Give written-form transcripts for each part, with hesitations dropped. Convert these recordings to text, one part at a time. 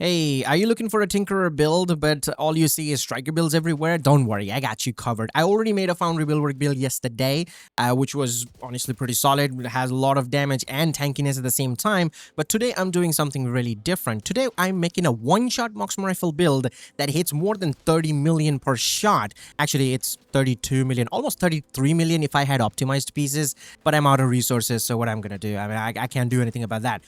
Hey, are you looking for a Tinkerer build, but all you see is Striker builds everywhere? Don't worry, I got you covered. I already made a Foundry Buildwork build yesterday, which was honestly pretty solid. It has a lot of damage and tankiness at the same time, but today I'm doing something really different. Today I'm making a one-shot Marksman Rifle build that hits more than 30 million per shot. Actually, it's 32 million, almost 33 million if I had optimized pieces, but I'm out of resources, so what I'm gonna do? I mean, I can't do anything about that.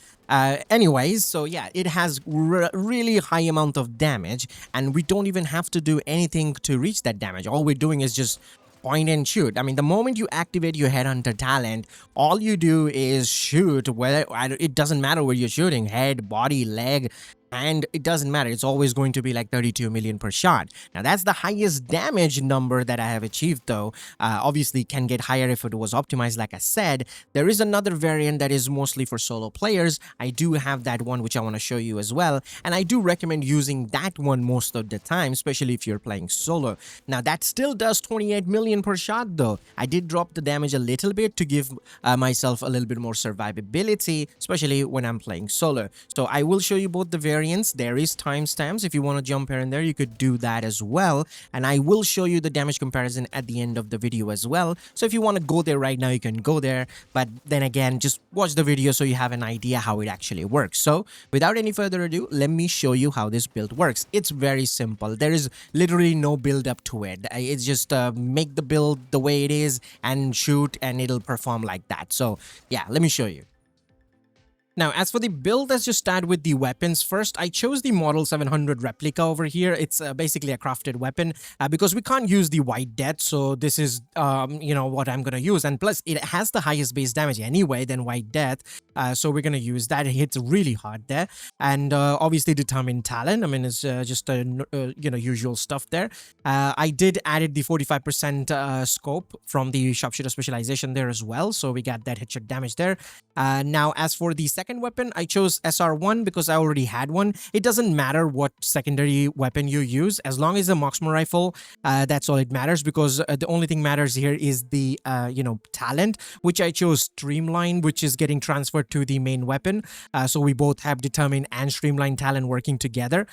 Anyways, so yeah, it has really high amount of damage, and we don't even have to do anything to reach that damage. All we're doing is just point and shoot. I mean, the moment you activate your Headhunter talent, all you do is shoot. Whether it doesn't matter where you're shooting, head, body, leg, and it doesn't matter. It's always going to be like 32 million per shot. Now that's the highest damage number that I have achieved, though. Obviously can get higher if it was optimized, like I said. There is another variant that is mostly for solo players. I do have that one, which I want to show you as well, and I do recommend using that one most of the time, especially if you're playing solo. Now that still does 28 million per shot, though. I did drop the damage a little bit to give myself a little bit more survivability, especially when I'm playing solo. So I will show you both the variants. There is timestamps. If you want to jump here and there, you could do that as well, and I will show you the damage comparison at the end of the video as well. So if you want to go there right now, you can go there, but then again, just watch the video so you have an idea how it actually works. So without any further ado, let me show you how this build works. It's very simple. There is literally no build up to it. It's just make the build the way it is and shoot, and it'll perform like that. So yeah, let me show you. Now, as for the build, let's just start with the weapons first. I chose the Model 700 replica over here. It's basically a crafted weapon because we can't use the White Death, so this is, what I'm going to use. And plus, it has the highest base damage anyway than White Death, so we're going to use that. It hits really hard there. And obviously, Determined Talent. I mean, it's just, usual stuff there. I did added the 45% scope from the Sharpshooter specialization there as well, so we got that headshot damage there. Now, as for the second weapon, I chose SR1 because I already had one. It doesn't matter what secondary weapon you use, as long as a Marksman Rifle, that's all it matters, because the only thing matters here is the, talent, which I chose Streamline, which is getting transferred to the main weapon. So we both have Determined and Streamline talent working together.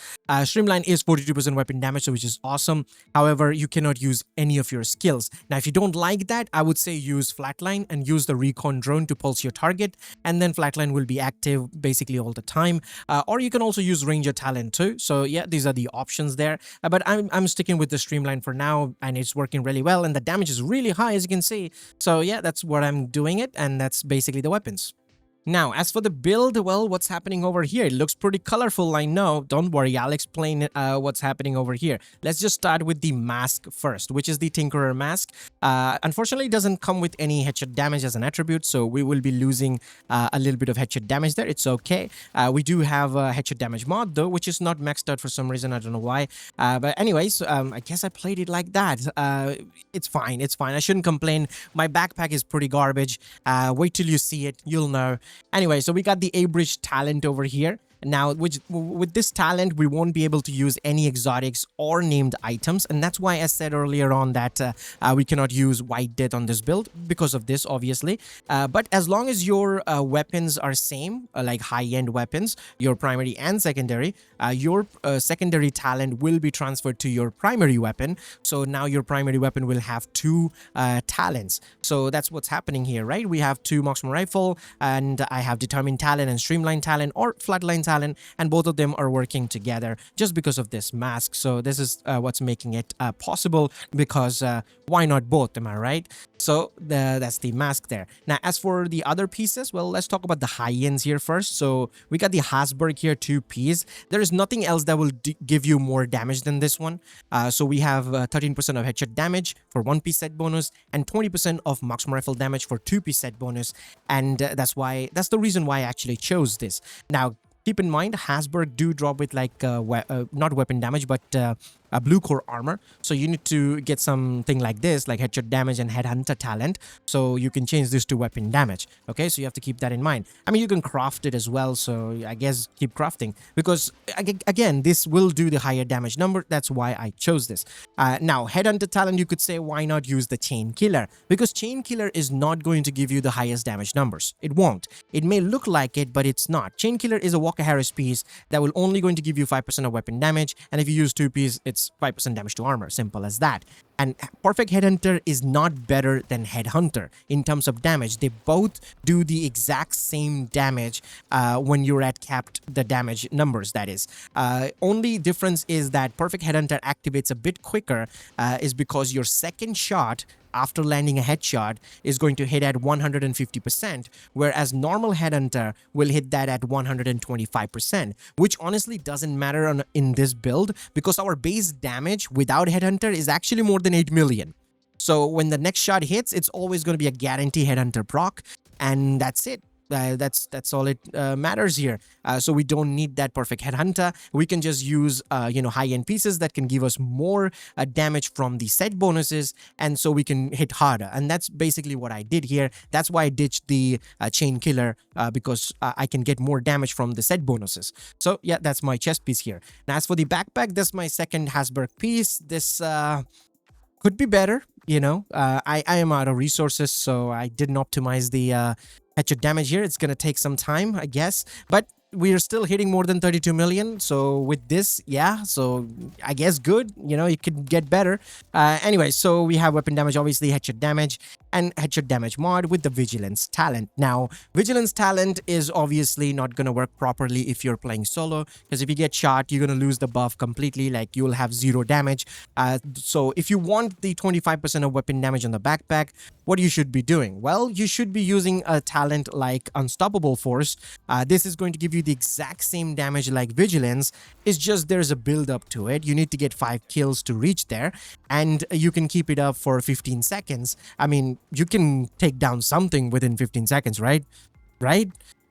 Streamline is 42% weapon damage, so which is awesome. However, you cannot use any of your skills. Now, if you don't like that, I would say use Flatline and use the recon drone to pulse your target, and then Flatline will be active basically all the time. Or you can also use Ranger talent too. So yeah, these are the options there. But I'm sticking with the Streamline for now, and it's working really well, and the damage is really high, as you can see. So yeah, that's what I'm doing it, and that's basically the weapons. Now, as for the build, well, what's happening over here? It looks pretty colorful, I know. Don't worry, I'll explain what's happening over here. Let's just start with the mask first, which is the Tinkerer mask. Unfortunately, it doesn't come with any headshot damage as an attribute, so we will be losing a little bit of headshot damage there. It's okay. We do have a headshot damage mod, though, which is not maxed out for some reason. I don't know why. But anyways, I guess I played it like that. It's fine. It's fine. I shouldn't complain. My backpack is pretty garbage. Wait till you see it. You'll know. Anyway, so we got the A-Bridge talent over here. Now, with this talent, we won't be able to use any exotics or named items, and that's why I said earlier on that we cannot use White Death on this build because of this, obviously. But as long as your weapons are same, like high-end weapons, your primary and secondary, your secondary talent will be transferred to your primary weapon. So now your primary weapon will have two talents. So that's what's happening here, right? We have two Marksman Rifle, and I have Determined Talent and Streamline Talent or Flatline Talent, and both of them are working together just because of this mask. So this is what's making it possible, because why not both, am I right? So that's the mask there. Now, as for the other pieces, well, let's talk about the high-ends here first. So we got the Hasberg here, 2 piece. There is nothing else that will give you more damage than this one. So we have 13% of headshot damage for 1 piece set bonus, and 20% of Marksman Rifle damage for 2 piece set bonus. And that's the reason why I actually chose this. Now, keep in mind, Hasberg do drop with like not weapon damage, but blue core armor. So you need to get something like this, like headshot damage and headhunter talent. So you can change this to weapon damage. Okay, so you have to keep that in mind. I mean, you can craft it as well. So I guess keep crafting because again, this will do the higher damage number. That's why I chose this. Now, headhunter talent, you could say, why not use the chain killer? Because chain killer is not going to give you the highest damage numbers. It won't. It may look like it, but it's not. Chain killer is a Walker Harris piece that will only going to give you 5% of weapon damage, and if you use 2 piece, it's 5% damage to armor. Simple as that. And Perfect Headhunter is not better than Headhunter in terms of damage. They both do the exact same damage when you're at capped the damage numbers, that is. Only difference is that Perfect Headhunter activates a bit quicker is because your second shot after landing a headshot is going to hit at 150%, whereas normal Headhunter will hit that at 125%, which honestly doesn't matter in this build because our base damage without Headhunter is actually more than 8 million. So when the next shot hits, it's always going to be a guarantee Headhunter proc, and that's it. That's all it matters here. So we don't need that Perfect Headhunter. We can just use high-end pieces that can give us more damage from the set bonuses, and so we can hit harder. And that's basically what I did here. That's why I ditched the chain killer because I can get more damage from the set bonuses. So yeah, that's my chest piece here. Now as for the backpack, that's my second Hasberg piece. This could be better. I am out of resources, so I didn't optimize the headshot damage here. It's gonna take some time, I guess, but we are still hitting more than 32 million. So with this, yeah, so I guess good. It could get better. Anyway, so we have weapon damage, obviously headshot damage, and headshot damage mod with the vigilance talent. Now, vigilance talent is obviously not going to work properly if you're playing solo, because if you get shot, you're going to lose the buff completely, like you'll have 0 damage. So if you want the 25% of weapon damage on the backpack, what you should be doing? Well, you should be using a talent like Unstoppable Force. This is going to give you the exact same damage like vigilance. It's just there's a build up to it. You need to get 5 kills to reach there, and you can keep it up for 15 seconds. I mean, you can take down something within 15 seconds, right?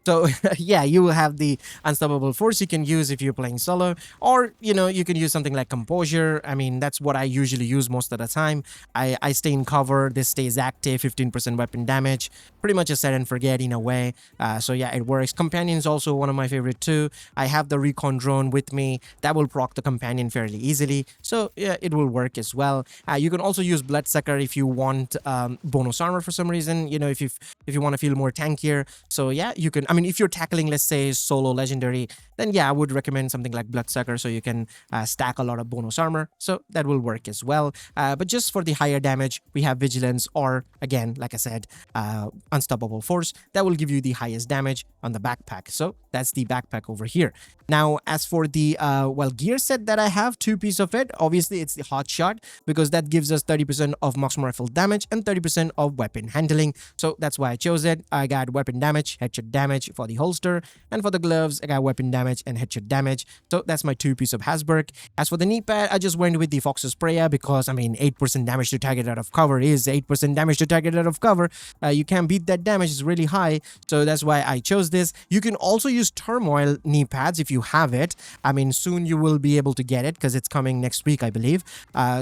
So yeah, you will have the Unstoppable Force you can use if you're playing solo, or you can use something like Composure. I mean, that's what I usually use most of the time. I stay in cover, this stays active, 15% weapon damage, pretty much a set and forget in a way. So yeah, it works. Companion is also one of my favorite too. I have the Recon Drone with me that will proc the Companion fairly easily, so yeah, it will work as well. You can also use Bloodsucker if you want bonus armor for some reason, if you want to feel more tankier. So yeah, you can. I mean, if you're tackling, let's say, solo legendary, then yeah, I would recommend something like Bloodsucker so you can stack a lot of bonus armor. So that will work as well. But just for the higher damage, we have Vigilance, or again, like I said, Unstoppable Force. That will give you the highest damage on the backpack. So that's the backpack over here. Now, as for the gear set that I have, 2 pieces of it, obviously it's the Hot Shot, because that gives us 30% of maximum rifle damage and 30% of weapon handling. So that's why I chose it. I got weapon damage, headshot damage for the holster, and for the gloves, I got weapon damage and headshot damage. So that's my 2 piece of Hasberg. As for the knee pad, I just went with the Fox's Prayer because, I mean, 8% damage to target out of cover is 8% damage to target out of cover. You can't beat that damage, it's really high. So that's why I chose this. You can also use Turmoil knee pads if you have it. I mean, soon you will be able to get it because it's coming next week, I believe.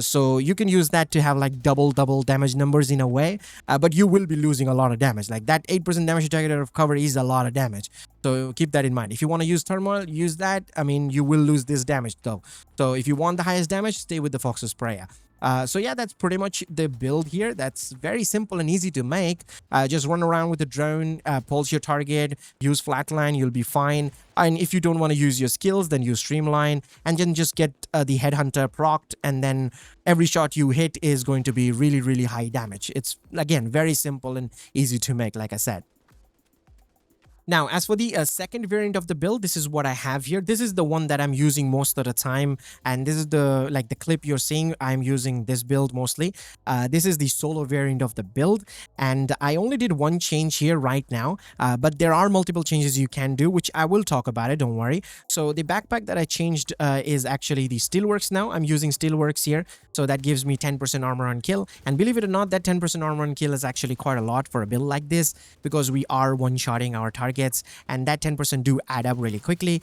So you can use that to have like double damage numbers in a way, but you will be losing a lot of damage. Like that 8% damage to target out of cover is a lot of damage. So keep that in mind. If you want to use Turmoil, use that. I mean, you will lose this damage though. So if you want the highest damage, stay with the Fox's Prayer. So yeah, that's pretty much the build here. That's very simple and easy to make. Just run around with the drone, pulse your target, use Flatline, you'll be fine. And if you don't want to use your skills, then use Streamline, and then just get the Headhunter procced, and then every shot you hit is going to be really, really high damage. It's, again, very simple and easy to make, like I said. Now, as for the second variant of the build, this is what I have here. This is the one that I'm using most of the time, and this is the clip you're seeing. I'm using this build mostly. This is the solo variant of the build, and I only did one change here right now, but there are multiple changes you can do, which I will talk about it, don't worry. So the backpack that I changed is actually the Steelworks now. I'm using Steelworks here, so that gives me 10% armor on kill, and believe it or not, that 10% armor on kill is actually quite a lot for a build like this, because we are one-shotting our target targets, and that 10% do add up really quickly.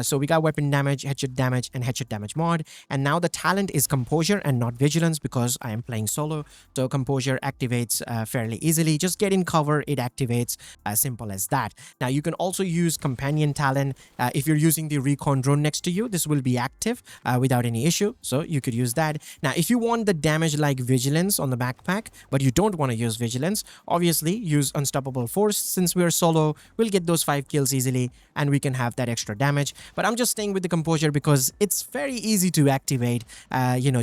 So we got weapon damage, and headshot damage mod. And now the talent is composure and not vigilance because I am playing solo. So composure activates fairly easily. Just get in cover, it activates, as simple as that. Now you can also use companion talent. If you're using the recon drone next to you, this will be active without any issue. So you could use that. Now if you want the damage like vigilance on the backpack, but you don't want to use vigilance, obviously use unstoppable force. Since we're solo, we'll get those 5 kills easily and we can have that extra damage. But I'm just staying with the composure because it's very easy to activate.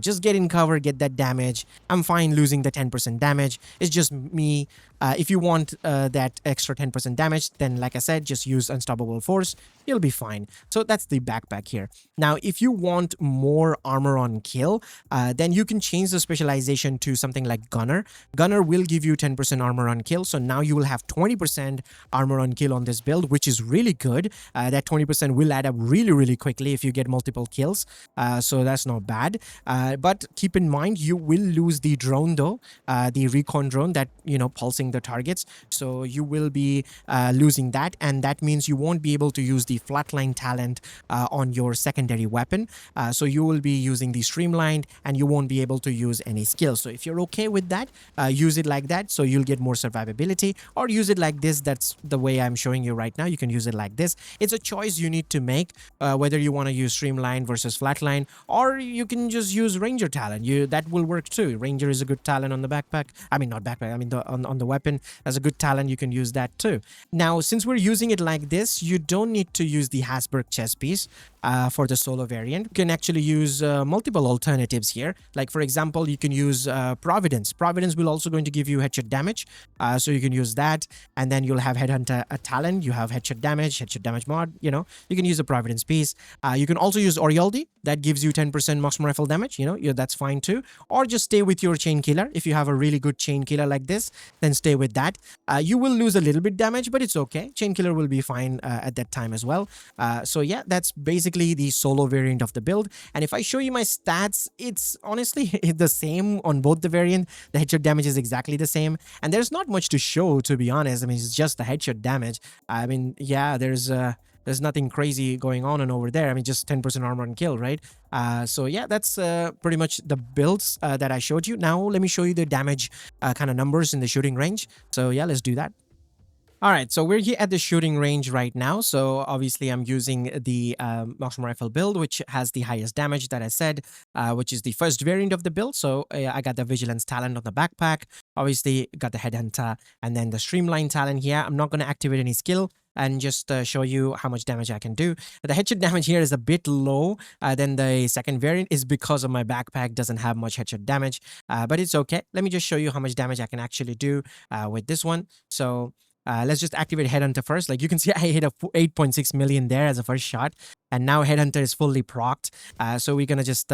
Just get in cover, get that damage. I'm fine losing the 10% damage. It's just me. If you want that extra 10% damage, then like I said, just use unstoppable force. You'll be fine. So that's the backpack here. Now, if you want more armor on kill, then you can change the specialization to something like Gunner. Gunner will give you 10% armor on kill. So now you will have 20% armor on kill on this build, which is really good. That 20% will add up really, really quickly if you get multiple kills. So that's not bad. But keep in mind, you will lose the drone though, the recon drone that, pulsing the targets. So you will be losing that. And that means you won't be able to use the Flatline talent on your secondary weapon. So you will be using the Streamlined and you won't be able to use any skills. So if you're okay with that, use it like that so you'll get more survivability, or use it like this. That's the way I'm showing you right now. You can use it like this. It's a choice you need to make, whether you want to use Streamline versus Flatline, or you can just use Ranger talent. That will work too. Ranger is a good talent on the backpack. I mean, not backpack. I mean, on the weapon as a good talent. You can use that too. Now, since we're using it like this, you don't need to use the Hasberg chess piece for the solo variant. You can actually use multiple alternatives here. Like for example, you can use Providence. Providence will also going to give you headshot damage. So you can use that, and then you'll have Headhunter a talent. You have headshot damage mod. You can use the Providence piece. You can also use Orioldi. That gives you 10% maximum rifle damage. That's fine too. Or just stay with your chain killer. If you have a really good chain killer like this, then stay with that. You will lose a little bit damage, but it's okay. Chain killer will be fine at that time as well. So yeah, that's basically the solo variant of the build. And if I show you my stats, it's honestly the same on both the variant. The headshot damage is exactly the same, and there's not much to show, to be honest. I mean, it's just the headshot damage. I mean, yeah, there's nothing crazy going on and over there. I mean, just 10% armor and kill, right? So yeah, that's pretty much the builds that I showed you. Now let me show you the damage kind of numbers in the shooting range. So yeah, let's do that. All right, so we're here at the shooting range right now. So obviously I'm using the maximum rifle build, which has the highest damage that I said, which is the first variant of the build. So I got the vigilance talent on the backpack, obviously got the headhunter, and then the streamline talent here. I'm not going to activate any skill and just show you how much damage I can do. The headshot damage here is a bit low than the second variant, is because of my backpack doesn't have much headshot damage, but it's okay. Let me just show you how much damage I can actually do with this one. So let's just activate Headhunter first. Like you can see, I hit a 8.6 million there as a first shot, and now Headhunter is fully procced. So we're gonna just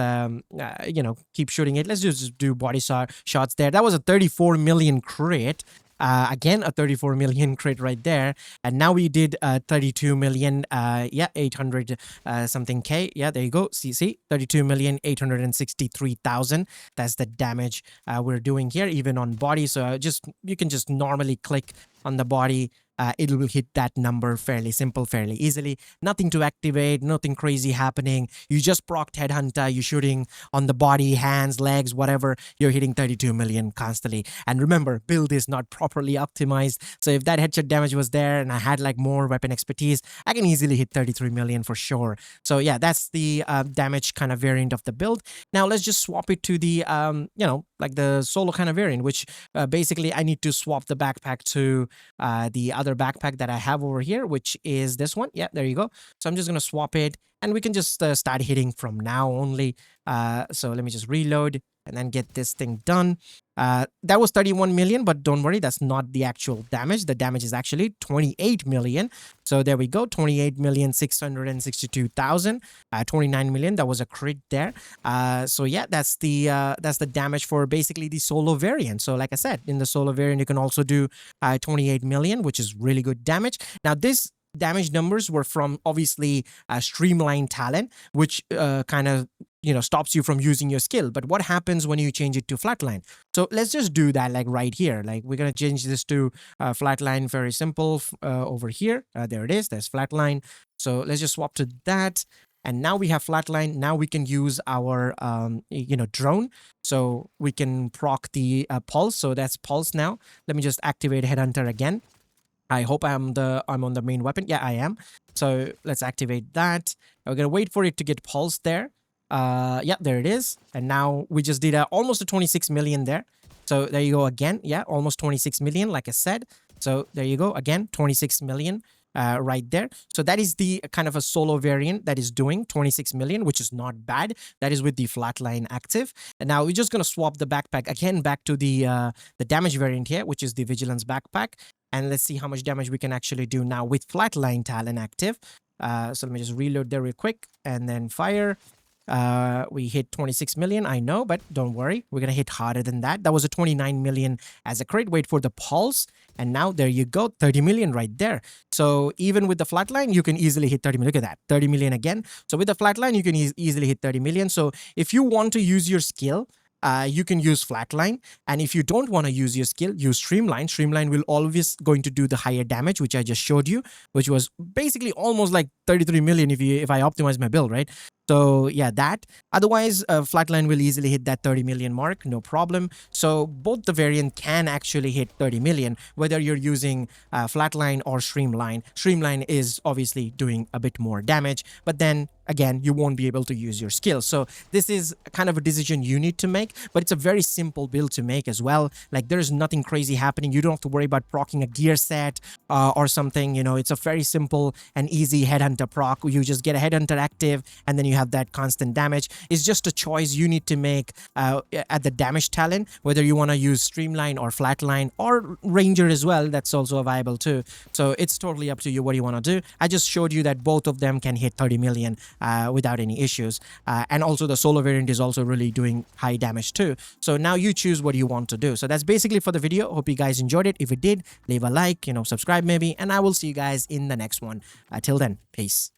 keep shooting it. Let's just do body shots there. That was a 34 million crit. Again, a 34 million crit right there. And now we did 32 million, 800 something K. Yeah, there you go. See, 32,863,000. That's the damage we're doing here, even on body. So you can just normally click on the body. It will hit that number fairly simple, fairly easily. Nothing to activate, nothing crazy happening. You just procced Headhunter, you're shooting on the body, hands, legs, whatever. You're hitting 32 million constantly. And remember, build is not properly optimized. So if that headshot damage was there and I had like more weapon expertise, I can easily hit 33 million for sure. So yeah, that's the damage kind of variant of the build. Now let's just swap it to the, like the solo kind of variant, which basically I need to swap the backpack to the other backpack that I have over here, which is this one. Yeah, there you go. So I'm just going to swap it, and we can just start hitting from now only. So let me just reload and then get this thing done. That was 31 million, but don't worry, that's not the actual damage. The damage is actually 28 million. So there we go, 28,662,000, 29 million. That was a crit there. So yeah, that's the damage for basically the solo variant. So like I said, in the solo variant, you can also do 28 million, which is really good damage. Now this damage numbers were from obviously Streamline talent, which kind of stops you from using your skill. But what happens when you change it to Flatline? So let's just do that like right here. Like we're gonna change this to Flatline. Very simple. Over here, there it is. There's Flatline. So let's just swap to that. And now we have Flatline. Now we can use our drone. So we can proc the pulse. So that's pulse now. Let me just activate Headhunter again. I hope I'm on the main weapon. Yeah, I am. So let's activate that. We're gonna wait for it to get pulsed there. Yeah, there it is. And now we just did almost a 26 million there. So there you go again. Yeah, almost 26 million, like I said. So there you go again, 26 million. Right there. So that is the kind of a solo variant that is doing 26 million, which is not bad. That is with the Flatline active. And now we're just going to swap the backpack again back to the damage variant here, which is the Vigilance backpack. And let's see how much damage we can actually do now with Flatline talent active. So let me just reload there real quick and then fire. We hit 26 million, I know, but don't worry. We're going to hit harder than that. That was a 29 million as a crit. Wait for the pulse. And now there you go, 30 million right there. So even with the Flatline, you can easily hit 30 million. Look at that, 30 million again. So with the Flatline, you can easily hit 30 million. So if you want to use your skill, you can use Flatline. And if you don't want to use your skill, use Streamline. Streamline will always going to do the higher damage, which I just showed you, which was basically almost like 33 million if I optimize my build, right? So yeah, that. Otherwise, Flatline will easily hit that 30 million mark, no problem. So both the variant can actually hit 30 million, whether you're using Flatline or Streamline. Streamline is obviously doing a bit more damage, but then again, you won't be able to use your skills. So this is kind of a decision you need to make, but it's a very simple build to make as well. Like there's nothing crazy happening. You don't have to worry about proccing a gear set or something. It's a very simple and easy Headhunter proc. You just get a Headhunter active and then you have that constant damage. It's just a choice you need to make at the damage talent, whether you want to use Streamline or Flatline or Ranger as well. That's also viable too. So it's totally up to you what you want to do. I just showed you that both of them can hit 30 million without any issues. And also the solo variant is also really doing high damage too. So now you choose what you want to do. So that's basically for the video. Hope you guys enjoyed it. If you did, leave a like, subscribe maybe, and I will see you guys in the next one. Till then, peace.